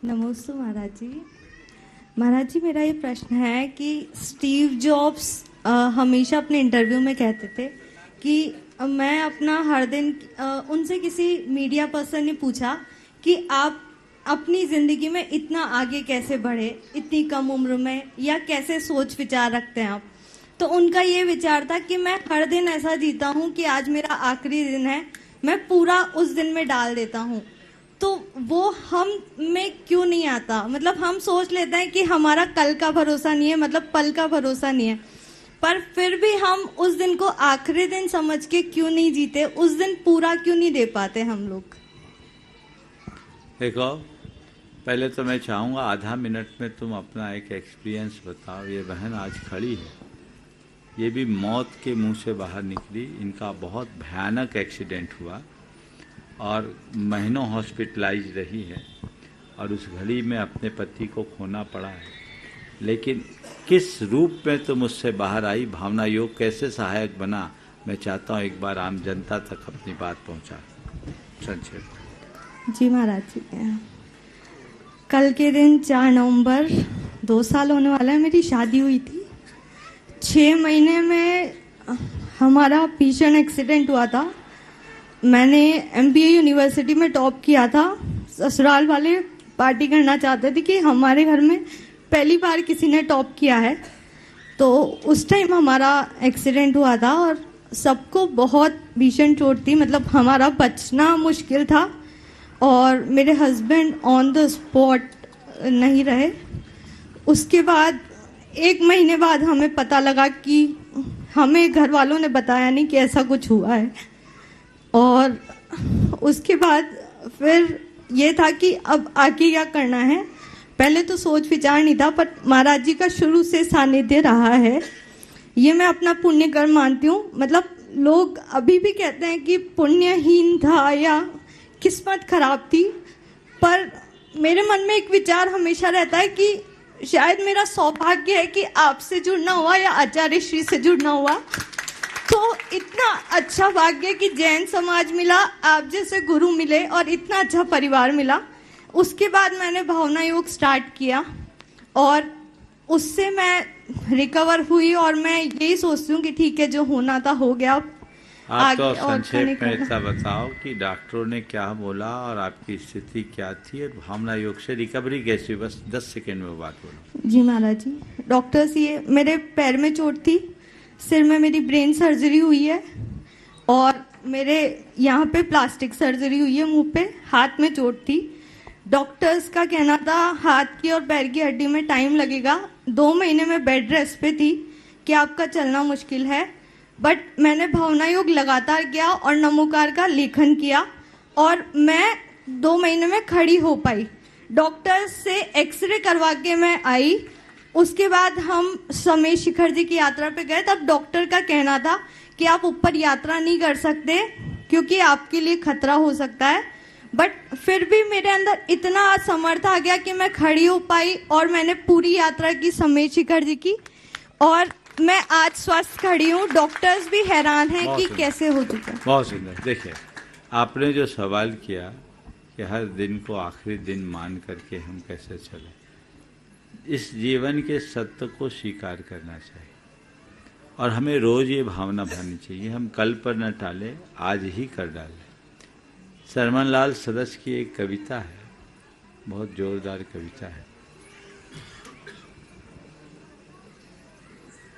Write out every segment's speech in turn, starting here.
नमस्ते महाराज जी। महाराज जी, मेरा ये प्रश्न है कि स्टीव जॉब्स हमेशा अपने इंटरव्यू में कहते थे कि मैं अपना हर दिन उनसे किसी मीडिया पर्सन ने पूछा कि आप अपनी ज़िंदगी में इतना आगे कैसे बढ़े इतनी कम उम्र में, या कैसे सोच विचार रखते हैं आप। तो उनका ये विचार था कि मैं हर दिन ऐसा जीता हूँ कि आज मेरा आखिरी दिन है, मैं पूरा उस दिन में डाल देता हूँ। तो वो हम में क्यों नहीं आता? मतलब हम सोच लेते हैं कि हमारा कल का भरोसा नहीं है, मतलब पल का भरोसा नहीं है, पर फिर भी हम उस दिन को आखिरी दिन समझ के क्यों नहीं जीते, उस दिन पूरा क्यों नहीं दे पाते हम लोग? देखो, पहले तो मैं चाहूँगा आधा मिनट में तुम अपना एक एक्सपीरियंस बताओ। ये बहन आज खड़ी है, ये भी मौत के मुंह से बाहर निकली। इनका बहुत भयानक एक्सीडेंट हुआ और महीनों हॉस्पिटलाइज रही है और उस घड़ी में अपने पति को खोना पड़ा है। लेकिन किस रूप में तुम उससे बाहर आई, भावना योग कैसे सहायक बना, मैं चाहता हूँ एक बार आम जनता तक अपनी बात पहुँचा। संक्षेप। जी महाराज जी, कल के दिन 4 नवंबर 2 साल होने वाला है, मेरी शादी हुई थी। 6 महीने में हमारा भीषण एक्सीडेंट हुआ था। मैंने MBA यूनिवर्सिटी में टॉप किया था। ससुराल वाले पार्टी करना चाहते थे कि हमारे घर में पहली बार किसी ने टॉप किया है। तो उस टाइम हमारा एक्सीडेंट हुआ था और सबको बहुत भीषण चोट थी, मतलब हमारा बचना मुश्किल था। और मेरे हस्बैंड ऑन द स्पॉट नहीं रहे। उसके बाद 1 महीने बाद हमें पता लगा कि हमें घर वालों ने बताया नहीं कि ऐसा कुछ हुआ है। और उसके बाद फिर ये था कि अब आगे क्या करना है। पहले तो सोच विचार नहीं था, पर महाराज जी का शुरू से सानिध्य रहा है। ये मैं अपना पुण्य कर्म मानती हूँ। मतलब लोग अभी भी कहते हैं कि पुण्यहीन था या किस्मत खराब थी, पर मेरे मन में एक विचार हमेशा रहता है कि शायद मेरा सौभाग्य है कि आपसे जुड़ना हुआ या आचार्य श्री से जुड़ना हुआ। तो इतना अच्छा भाग्य कि जैन समाज मिला, आप जैसे गुरु मिले और इतना अच्छा परिवार मिला। उसके बाद मैंने भावना योग स्टार्ट किया और उससे मैं रिकवर हुई और मैं यही सोचती हूँ कि ठीक है, जो होना था हो गया। आप तो संक्षेप में इतना बताओ कि डॉक्टरों ने क्या बोला और आपकी स्थिति क्या थी और भावना योग से रिकवरी कैसी, बस 10 सेकेंड में बात बोलो। जी महाराज जी, डॉक्टर्स, ये मेरे पैर में चोट थी, सिर में मेरी ब्रेन सर्जरी हुई है और मेरे यहाँ पे प्लास्टिक सर्जरी हुई है, मुंह पे, हाथ में चोट थी। डॉक्टर्स का कहना था हाथ की और पैर की हड्डी में टाइम लगेगा। 2 महीने में बेड रेस्ट पे थी कि आपका चलना मुश्किल है। बट मैंने भावना योग लगातार किया और नमोकार का लेखन किया और मैं 2 महीने में खड़ी हो पाई। डॉक्टर से एक्सरे करवा के मैं आई। उसके बाद हम समय शिखर जी की यात्रा पे गए। तब डॉक्टर का कहना था कि आप ऊपर यात्रा नहीं कर सकते क्योंकि आपके लिए खतरा हो सकता है। बट फिर भी मेरे अंदर इतना समर्थ आ गया कि मैं खड़ी हो पाई और मैंने पूरी यात्रा की समय शिखर जी की, और मैं आज स्वस्थ खड़ी हूँ। डॉक्टर्स भी हैरान हैं कि कैसे हो चुका। बहुत सुंदर। देखिए, आपने जो सवाल किया कि हर दिन को आखिरी दिन मान करके हम कैसे चले, इस जीवन के सत्य को स्वीकार करना चाहिए और हमें रोज ये भावना भरनी चाहिए, हम कल पर न टालें, आज ही कर डालें। सरमन लाल सदस्य की एक कविता है, बहुत जोरदार कविता है।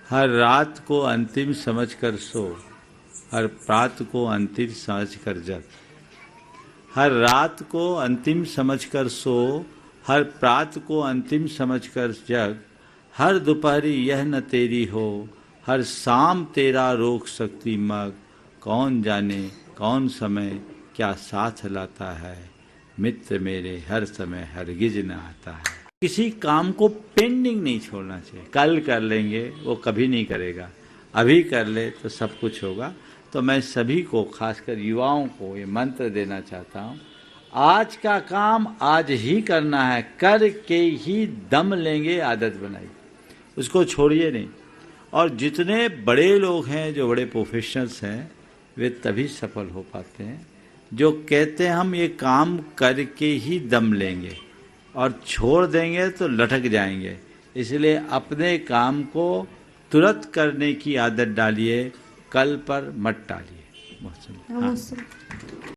हर रात को अंतिम समझकर सो, हर प्रात को अंतिम समझकर जग। हर रात को अंतिम समझकर सो, हर प्रात को अंतिम समझकर जग। हर दोपहरी यह न तेरी हो, हर शाम तेरा रोक सकती मग। कौन जाने कौन समय क्या साथ लाता है, मित्र मेरे हर समय हरगिज न आता है। किसी काम को पेंडिंग नहीं छोड़ना चाहिए। कल कर लेंगे, वो कभी नहीं करेगा। अभी कर ले तो सब कुछ होगा। तो मैं सभी को, खासकर युवाओं को, ये मंत्र देना चाहता हूँ, आज का काम आज ही करना है, करके ही दम लेंगे, आदत बनाइए, उसको छोड़िए नहीं। और जितने बड़े लोग हैं, जो बड़े प्रोफेशनल्स हैं, वे तभी सफल हो पाते हैं जो कहते हैं हम ये काम करके ही दम लेंगे। और छोड़ देंगे तो लटक जाएंगे। इसलिए अपने काम को तुरंत करने की आदत डालिए, कल पर मत टालिए। बहुत सुंदर। हाँ। नमस्ते।